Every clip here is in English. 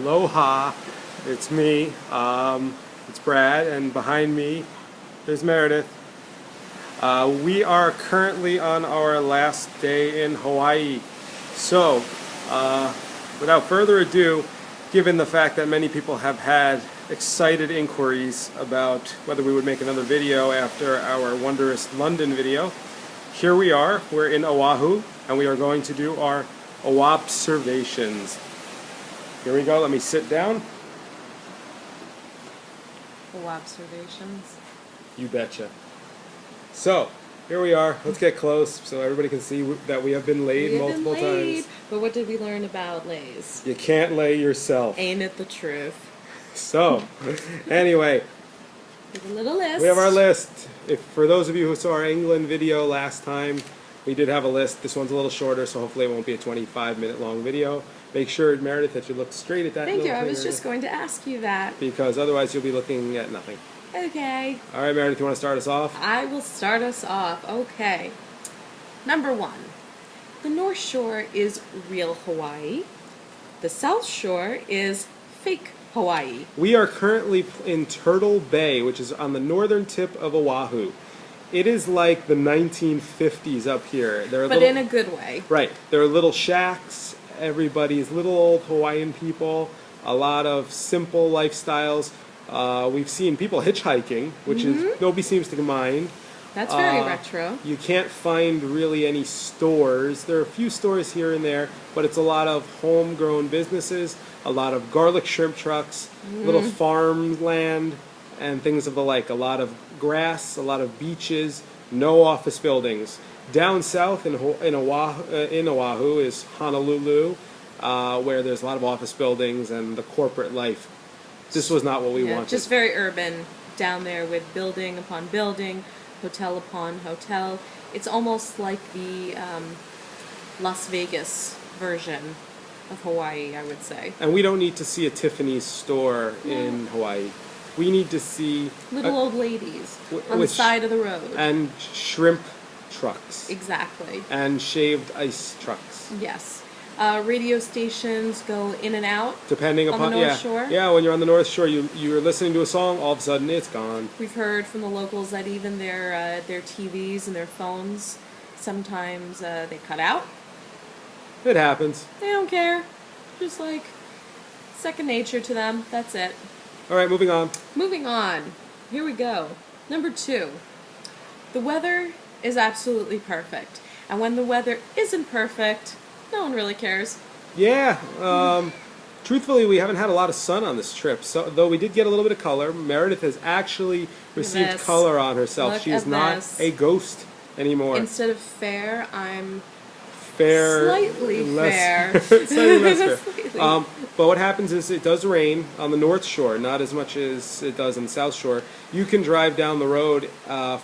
Aloha, it's me, it's Brad, and behind me is Meredith. We are currently on our last day in Hawaii. So, without further ado, given the fact that many people have had excited inquiries about whether we would make another video after our wondrous London video, here we are, we're in Oahu, and we are going to do our observations. Here we go, let me sit down. Observations. You betcha. So, here we are, let's get close so everybody can see that we have been laid multiple times. But what did we learn about lays? You can't lay yourself. Ain't it the truth? So, anyway, Here's a little list. we have our list. If for those of you who saw our England video last time, we did have a list. This one's a little shorter, so hopefully it won't be a 25-minute long video. Make sure, Meredith, that you look straight at that Thank you. little I was finger, just going to ask you that. because otherwise you'll be looking at nothing. Okay. All right, Meredith, you want to start us off? I will start us off. Okay. Number 1. The North Shore is real Hawaii. The South Shore is fake Hawaii. We are currently in Turtle Bay, which is on the northern tip of Oahu. It is like the 1950s up here. There are But in a good way. Right. There are little shacks. Everybody's little old Hawaiian people. A lot of simple lifestyles. We've seen people hitchhiking, which is nobody seems to mind. That's very retro. You can't find really any stores. There are a few stores here and there, but it's a lot of homegrown businesses, a lot of garlic shrimp trucks, little farmland, and things of the like. A lot of grass, a lot of beaches, no office buildings. Down south in Oahu is Honolulu, where there's a lot of office buildings and the corporate life. This was not what we wanted. Just very urban down there with building upon building, hotel upon hotel. It's almost like the Las Vegas version of Hawaii, I would say. And we don't need to see a Tiffany's store in Hawaii. We need to see Little old ladies on the side of the road. and shrimp trucks Exactly. and shaved ice trucks. Yes. Radio stations go in and out. Depending On upon the North Shore? Yeah, when you're on the North Shore, you're listening to a song, all of a sudden it's gone. We've heard from the locals that even their TVs and their phones, sometimes they cut out. It happens. They don't care. Just like second nature to them. That's it. All right, moving on. Moving on. Here we go. Number 2. The weather is absolutely perfect. And when the weather isn't perfect, no one really cares. Yeah. Truthfully, we haven't had a lot of sun on this trip, so though we did get a little bit of color. Meredith has actually received this. color on herself. Look She is at not this. a ghost anymore. Instead of fair, I'm Fair, slightly fair. slightly less fair. Slightly. But what happens is it does rain on the North Shore, not as much as it does on the South Shore. You can drive down the road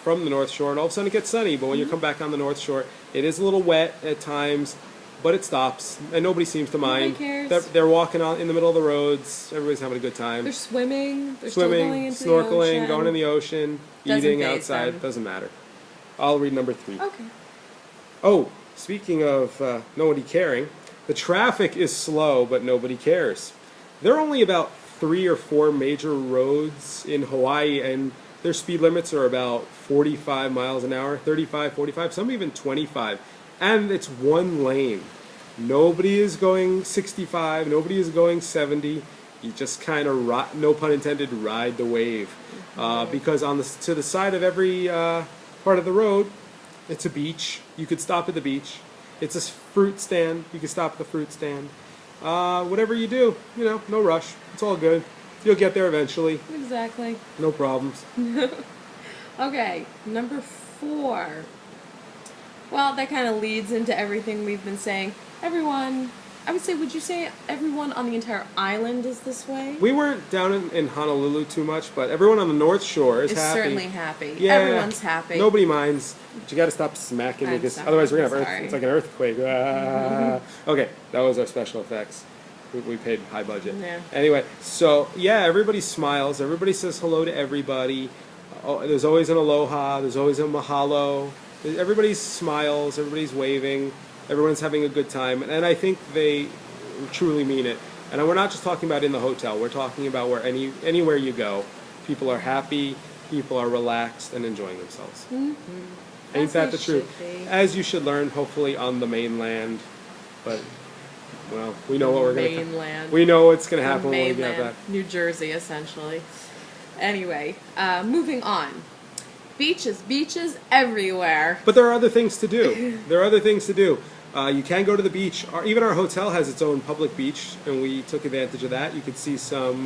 from the North Shore, and all of a sudden it gets sunny. But when you come back on the North Shore, it is a little wet at times, but it stops, and nobody seems to mind. Nobody cares. They're walking on in the middle of the roads. Everybody's having a good time. They're swimming. They're still going into snorkeling, the ocean. going in the ocean, Doesn't eating faze outside. them. Doesn't matter. I'll read number 3. Okay. Oh, speaking of nobody caring, the traffic is slow, but nobody cares. There are only about 3 or 4 major roads in Hawaii, and their speed limits are about 45 miles an hour, 35, 45, some even 25. And it's one lane. Nobody is going 65, nobody is going 70. You just kind of, no pun intended, ride the wave. Because to the side of every part of the road, it's a beach. You could stop at the beach. It's a fruit stand. You could stop at the fruit stand. Whatever you do, no rush. It's all good. You'll get there eventually. Exactly. No problems. Okay, number 4. Well, that kind of leads into everything we've been saying. Everyone, I would say, would you say everyone on the entire island is this way? We weren't down in Honolulu too much, but everyone on the North Shore is It's happy. certainly happy. Yeah, Everyone's happy. Nobody minds. But you got to stop smacking me, because sorry. otherwise we're gonna have Sorry. it's like an earthquake. Ah. Okay, that was our special effects. We paid high budget. Yeah. Anyway, so yeah, everybody smiles. Everybody says hello to everybody. There's always an aloha. There's always a mahalo. Everybody smiles. Everybody's waving. Everyone's having a good time, and I think they truly mean it. And we're not just talking about in the hotel. We're talking about where anywhere you go, people are happy, people are relaxed and enjoying themselves. Mm-hmm. Ain't As that they the truth? should be. As you should learn, hopefully on the mainland. But well, we know what we're going to. Mainland. We know what's going to happen when we get Mainland, back. New Jersey, essentially. Anyway, moving on. Beaches everywhere. But there are other things to do. There are other things to do. You can go to the beach. Even our hotel has its own public beach, and we took advantage of that. You could see some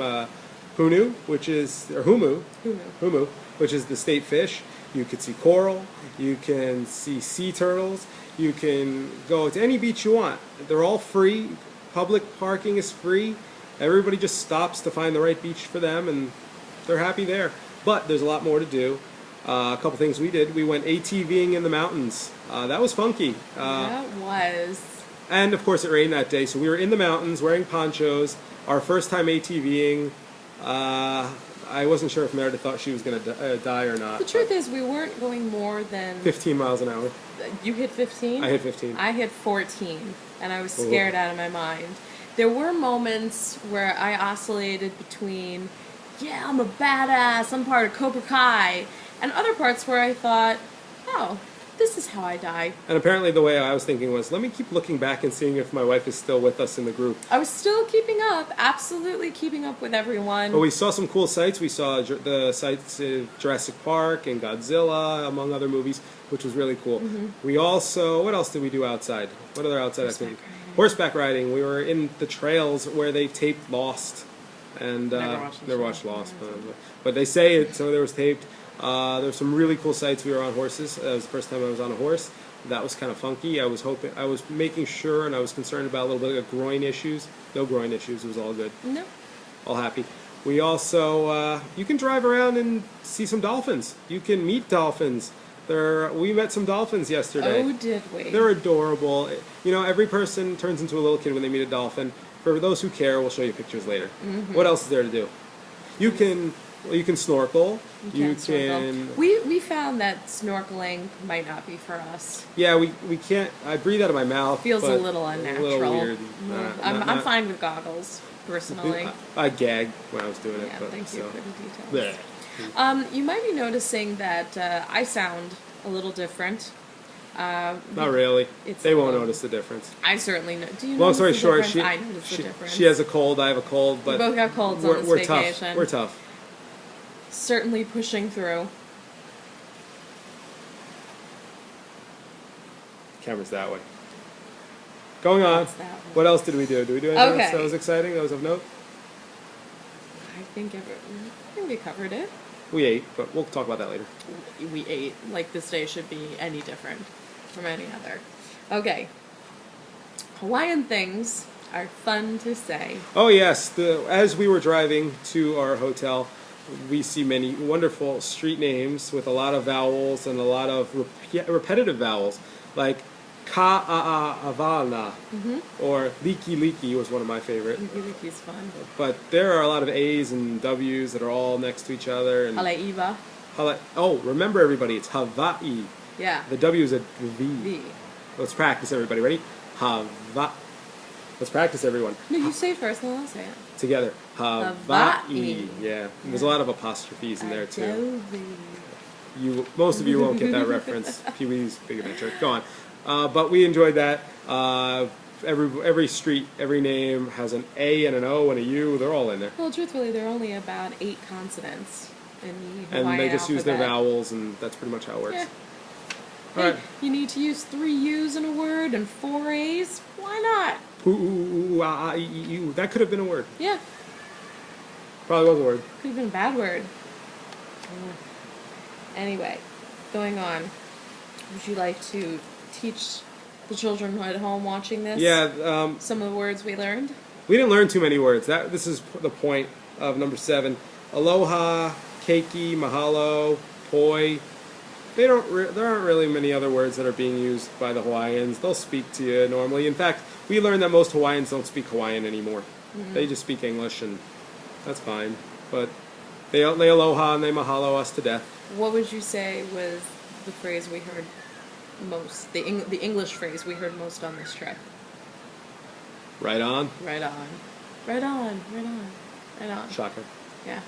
humu, which is the state fish. You could see coral. You can see sea turtles. You can go to any beach you want. They're all free. Public parking is free. Everybody just stops to find the right beach for them, and they're happy there. But there's a lot more to do. A couple things we did. We went ATVing in the mountains. That was funky. That was. And of course it rained that day, so we were in the mountains wearing ponchos. Our first time ATVing. I wasn't sure if Meredith thought she was going to die or not. The truth is, we weren't going more than 15 miles an hour. You hit 15? I hit 15. I hit 14, and I was scared out of my mind. There were moments where I oscillated between, yeah, I'm a badass, I'm part of Cobra Kai, and other parts where I thought, oh, this is how I die. And apparently the way I was thinking was, let me keep looking back and seeing if my wife is still with us in the group. I was still keeping up, absolutely keeping up with everyone. But we saw some cool sights. We saw the sights of Jurassic Park and Godzilla, among other movies, which was really cool. Mm-hmm. We also, what else did we do outside? What other outside activities? Horseback riding. We were in the trails where they taped Lost. And never watched Lost, but they say it, so there was taped. There were some really cool sights. We were on horses. That was the first time I was on a horse. That was kind of funky. I was making sure, and I was concerned about a little bit of groin issues. No groin issues. It was all good. No. All happy. We also, you can drive around and see some dolphins. You can meet dolphins. We met some dolphins yesterday. Oh, did we? They're adorable. You know, every person turns into a little kid when they meet a dolphin. For those who care, we'll show you pictures later. Mm-hmm. What else is there to do? You can snorkel. You can. We found that snorkeling might not be for us. Yeah, we can't. I breathe out of my mouth. Feels a little unnatural. A little weird. I'm fine with goggles, personally. I gagged when I was doing it. Yeah, but, thank you so. for the details. You might be noticing that I sound a little different. Not really. They won't notice the difference. I certainly know. Do you Long notice story the short, difference? I notice the difference. She has a cold. I have a cold. But we both got colds on this vacation. Tough. We're tough. Certainly pushing through. Camera's that way. Going on. What else did we do? Did we do anything else that was exciting? That was of note? I think we covered it. We ate, but we'll talk about that later. We ate. Like, this day should be any different from any other. Okay. Hawaiian things are fun to say. Oh, yes. As we were driving to our hotel, we see many wonderful street names with a lot of vowels and a lot of repetitive vowels, like Ka'a'avana, or Liki Liki was one of my favorite. Liki Liki's fun. But there are a lot of A's and W's that are all next to each other. And Haleiwa. Oh, remember everybody, it's Hawaii. Yeah. The W is a V. V. Let's practice, everybody. Ready? Let's practice, everyone. No, you say it first, and then I'll say it. Together. Hawaii. Yeah. There's a lot of apostrophes in there, too. Most of you won't get that reference. Pee-wee's Big Adventure. Go on. But we enjoyed that. Every street, every name has an A and an O and a U. They're all in there. Well, truthfully, there are only about 8 consonants in the Hawaiian And they just use their alphabet. vowels, and that's pretty much how it works. Yeah. All Hey, right. you need to use 3 U's in a word and 4 A's? Why not? Ooh, ah, ah, ee. That could have been a word. Yeah, Probably was a word. could have been a bad word. Anyway, going on. Would you like to teach the children at home watching this? Yeah. Some of the words we learned? We didn't learn too many words. This is the point of number 7. Aloha, keiki, mahalo, poi. There aren't really many other words that are being used by the Hawaiians. They'll speak to you normally. In fact, we learned that most Hawaiians don't speak Hawaiian anymore. Mm-hmm. They just speak English, and that's fine. But they aloha and they mahalo us to death. What would you say was the phrase we heard most, the English phrase we heard most on this trip? Right on. Right on. Right on. Right on. Right on. Shocker. Yeah.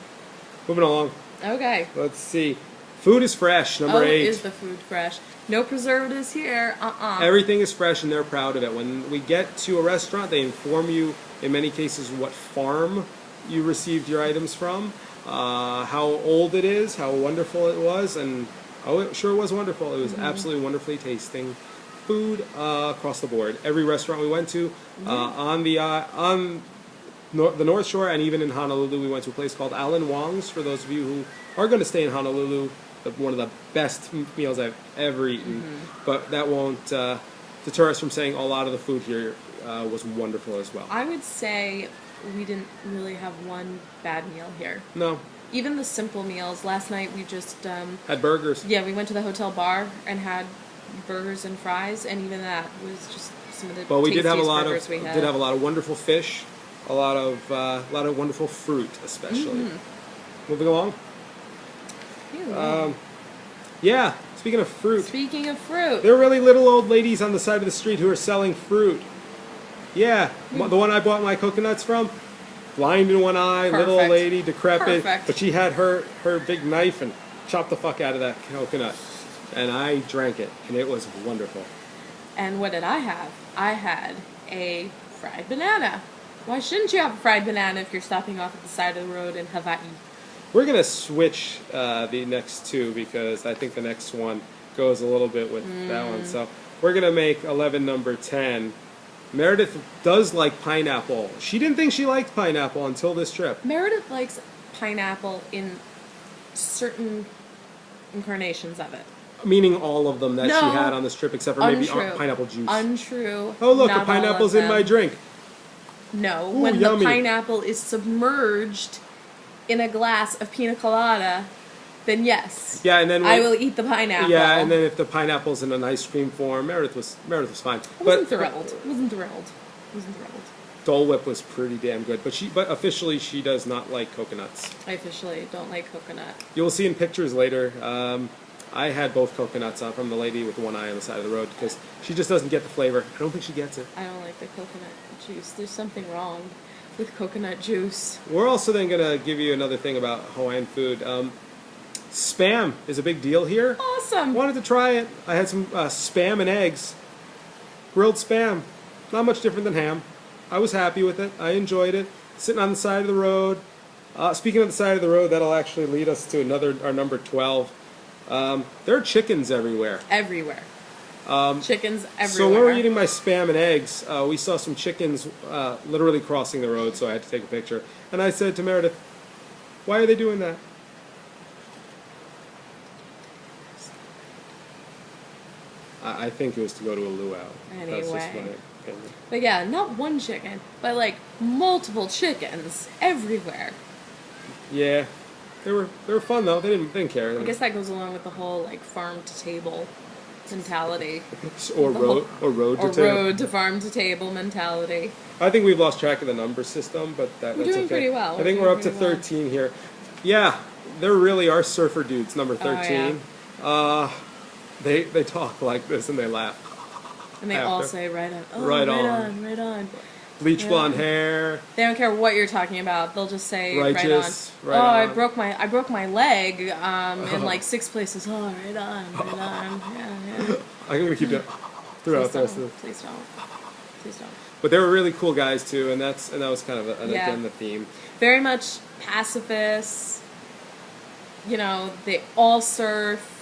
Moving along. Okay. Let's see. Food is fresh, number 8. Is the food fresh? No preservatives here. Everything is fresh and they're proud of it. When we get to a restaurant, they inform you, in many cases, what farm you received your items from, how old it is, how wonderful it was, and it sure was wonderful. It was absolutely wonderfully tasting food across the board. Every restaurant we went to, on the North Shore and even in Honolulu, we went to a place called Alan Wong's. For those of you who are going to stay in Honolulu, one of the best meals I've ever eaten. But that won't deter us from saying a lot of the food here was wonderful as well. I would say we didn't really have one bad meal here. No. Even the simple meals. Last night we just had burgers. Yeah, we went to the hotel bar and had burgers and fries, and even that was just some of the But we did have a lot burgers of we had. did have a lot of wonderful fish, a lot of wonderful fruit, especially. Moving along. Yeah. Speaking of fruit. Speaking of fruit. There are really little old ladies on the side of the street who are selling fruit. Yeah, the one I bought my coconuts from, blind in one eye, little old lady, decrepit, but she had her big knife and chopped the fuck out of that coconut. And I drank it, and it was wonderful. And what did I have? I had a fried banana. Why shouldn't you have a fried banana if you're stopping off at the side of the road in Hawaii? We're going to switch the next two because I think the next one goes a little bit with that one. So we're going to make 11 number 10. Meredith does like pineapple. She didn't think she liked pineapple until this trip. Meredith likes pineapple in certain incarnations of it. Meaning all of them that she had on this trip, except for maybe pineapple juice. Untrue. Oh, look, the pineapple's in my drink. No, Ooh, when yummy. the pineapple is submerged in a glass of pina colada, then yes. Yeah, and then I will eat the pineapple. Yeah, and then if the pineapple's in an ice cream form, Meredith was fine. I wasn't thrilled. Wasn't thrilled. Dole Whip was pretty damn good, but officially she does not like coconuts. I officially don't like coconut. You will see in pictures later. I had both coconuts from the lady with one eye on the side of the road because she just doesn't get the flavor. I don't think she gets it. I don't like the coconut juice. There's something wrong with coconut juice. We're also then going to give you another thing about Hawaiian food. Spam is a big deal here. Awesome. Wanted to try it. I had some spam and eggs. Grilled spam. Not much different than ham. I was happy with it. I enjoyed it. Sitting on the side of the road. Speaking of the side of the road, that'll actually lead us to our number 12. There are chickens everywhere. Everywhere. Chickens everywhere. So when we were eating my spam and eggs, we saw some chickens literally crossing the road, so I had to take a picture. And I said to Meredith, why are they doing that? I think it was to go to a luau. Anyway. That's just my opinion. But yeah, not one chicken, but like multiple chickens everywhere. Yeah. They were fun though. They didn't care. I guess that goes along with the whole like farm to table mentality. Or road to farm to table mentality. I think we've lost track of the number system, but that's okay. We're doing pretty well. I think we're up to 13 here. Yeah, there really are surfer dudes, number 13. Oh, yeah. They talk like this and they laugh. And they all say right on. Oh, right on. Bleach blonde hair. They don't care what you're talking about. They'll just say righteous, right on. Right on. I broke my leg in like 6 places. Oh, right on. Yeah. I'm gonna keep it throughout the rest of Please don't. But they were really cool guys too, and that was kind of again the theme. Very much pacifists. You know, they all surf.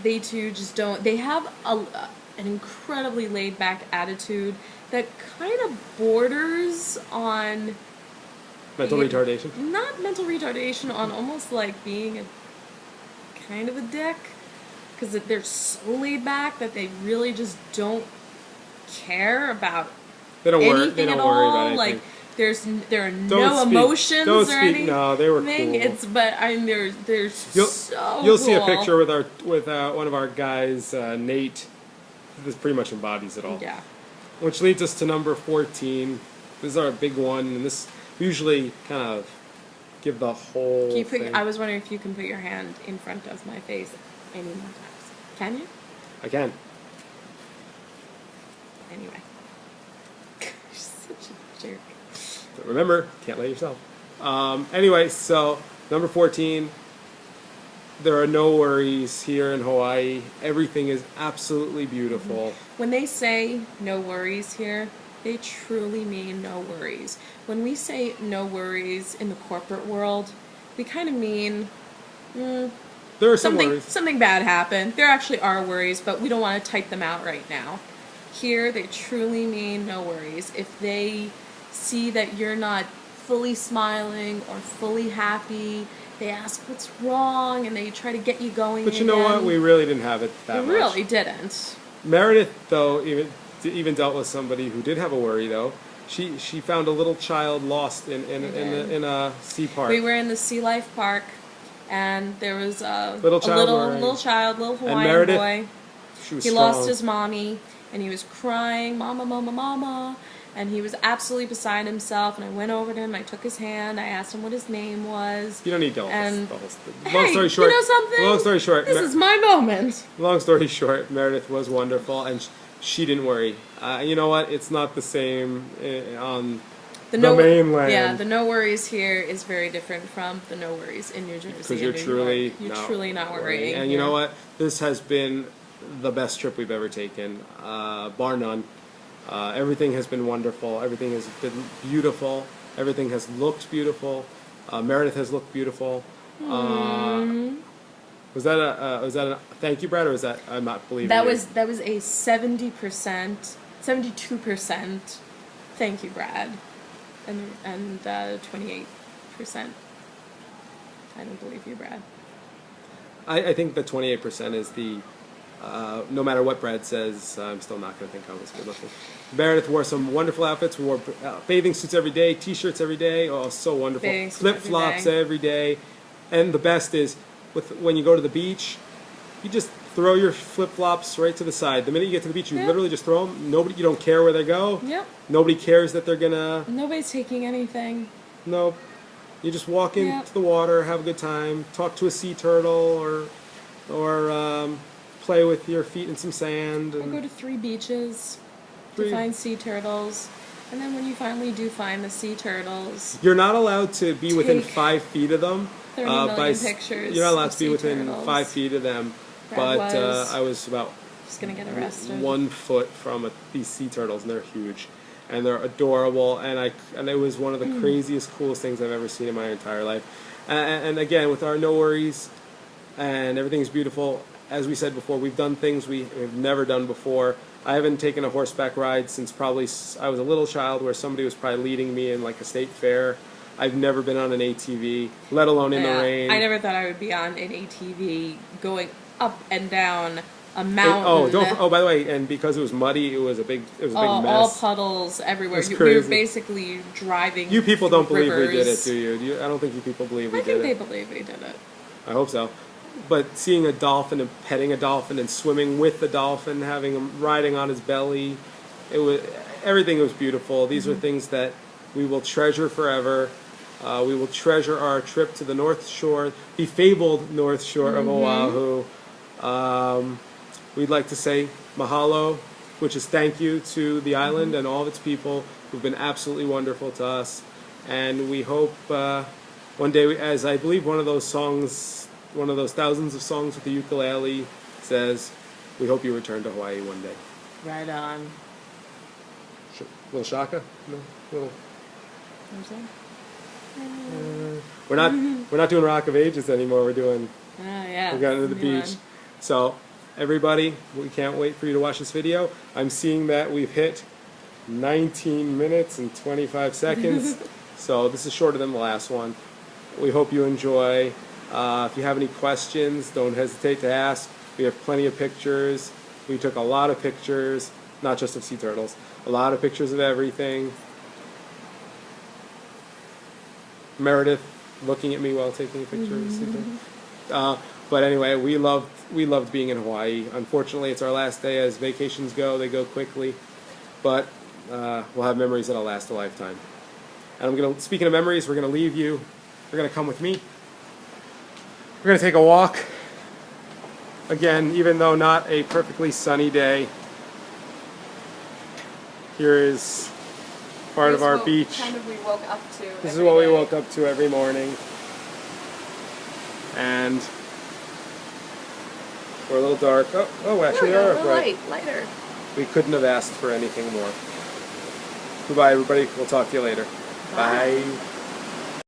They too just don't. They have an incredibly laid back attitude that kind of borders on mental retardation. Not mental retardation, on almost like being a kind of a dick, because they're so laid back that they really just don't care about anything at all. Like there are no emotions or anything. No, they were cool. They're so You'll see a picture with one of our guys, Nate. This pretty much embodies it all. Yeah. Which leads us to number 14. This is our big one, and this we usually kind of give the whole thing. I was wondering if you can put your hand in front of my face any more times. Can you? I can. Anyway. You're such a jerk. But remember, can't let yourself. Anyway, so number 14. There are no worries here in Hawaii. Everything is absolutely beautiful. When they say no worries here, they truly mean no worries. When we say no worries in the corporate world, we kind of mean There are some worries. something bad happened. There actually are worries, but we don't want to type them out right now. Here, they truly mean no worries. If they see that you're not fully smiling or fully happy, they ask what's wrong and they try to get you going. But you know what? We really didn't have it that much. We really didn't. Meredith, though, even dealt with somebody who did have a worry, though. She found a little child lost in a sea park. We were in the Sea Life Park, and there was a little Hawaiian boy. He lost his mommy, and he was crying, "Mama, mama, mama," and he was absolutely beside himself. And I went over to him, I took his hand, I asked him what his name was. You don't need to tell and the whole story. Hey, Long story short, you know something? Long story short, this is my moment. Long story short, Meredith was wonderful, and she didn't worry. You know what? It's not the same on the mainland. Yeah, the no worries here is very different from the no worries in New Jersey. Because you're truly not worrying. And you know what? This has been the best trip we've ever taken, bar none. Everything has been wonderful. Everything has been beautiful. Everything has looked beautiful. Meredith has looked beautiful. Was that a thank you, Brad, or was that I'm not believing that you? that was a 70%, 72% thank you, Brad, and 28%. I don't believe you, Brad. I think the 28% is the no matter what Brad says, I'm still not going to think I was good looking. Meredith wore some wonderful outfits. We wore bathing suits every day, t-shirts every day. Oh, so wonderful. Flip-flops every day. And the best is, when you go to the beach, you just throw your flip-flops right to the side. The minute you get to the beach, you literally just throw them. You don't care where they go. Yep. Nobody cares that they're going to... Nobody's taking anything. Nope. You just walk into the water, have a good time, talk to a sea turtle, or play with your feet in some sand. Or go to 3 beaches to find sea turtles. And then when you finally do find the sea turtles... You're not allowed to be within 5 feet of them. 30 million pictures. You're not allowed to be within turtles. 5 feet of them. Brad But I was about just gonna get arrested. 1 foot from these sea turtles, and they're huge. And they're adorable, and it was one of the craziest, coolest things I've ever seen in my entire life. And again, with our no worries, and everything's beautiful. As we said before, we've done things we've never done before. I haven't taken a horseback ride since probably I was a little child, where somebody was probably leading me in like a state fair. I've never been on an ATV, let alone in the rain. I never thought I would be on an ATV going up and down a mountain. By the way, and because it was muddy, it was a big mess. All puddles everywhere. It was We were crazy. basically driving. You people don't believe rivers. we did it, do you? I don't think you people believe we did it. I think they believe we did it. I hope so. But seeing a dolphin and petting a dolphin and swimming with the dolphin, having him riding on his belly, everything was beautiful. These are things that we will treasure forever. We will treasure our trip to the North Shore, the fabled North Shore of Oahu. We'd like to say mahalo, which is thank you to the island and all of its people who've been absolutely wonderful to us. And we hope one day, as I believe one of those songs, one of those thousands of songs with the ukulele says, we hope you return to Hawaii one day. Right on. Little shaka? No? Little... What was that? We're not doing Rock of Ages anymore. We're doing... We're going to the beach. So, everybody, we can't wait for you to watch this video. I'm seeing that we've hit 19 minutes and 25 seconds. So this is shorter than the last one. We hope you enjoy. If you have any questions, don't hesitate to ask. We have plenty of pictures. We took a lot of pictures, not just of sea turtles, a lot of pictures of everything. Meredith looking at me while taking a picture of the sea turtle. But anyway, we loved being in Hawaii. Unfortunately, it's our last day. As vacations go, they go quickly. But we'll have memories that'll last a lifetime. And speaking of memories, we're gonna leave you. We're gonna come with me. We're gonna take a walk. Again, even though not a perfectly sunny day. Here is part of our beach. Kind of we woke up to. This is what we woke up to every morning. And we're a little dark. Oh, actually, there we they go, are a bright. lighter. We couldn't have asked for anything more. Goodbye, everybody. We'll talk to you later. Bye. Bye.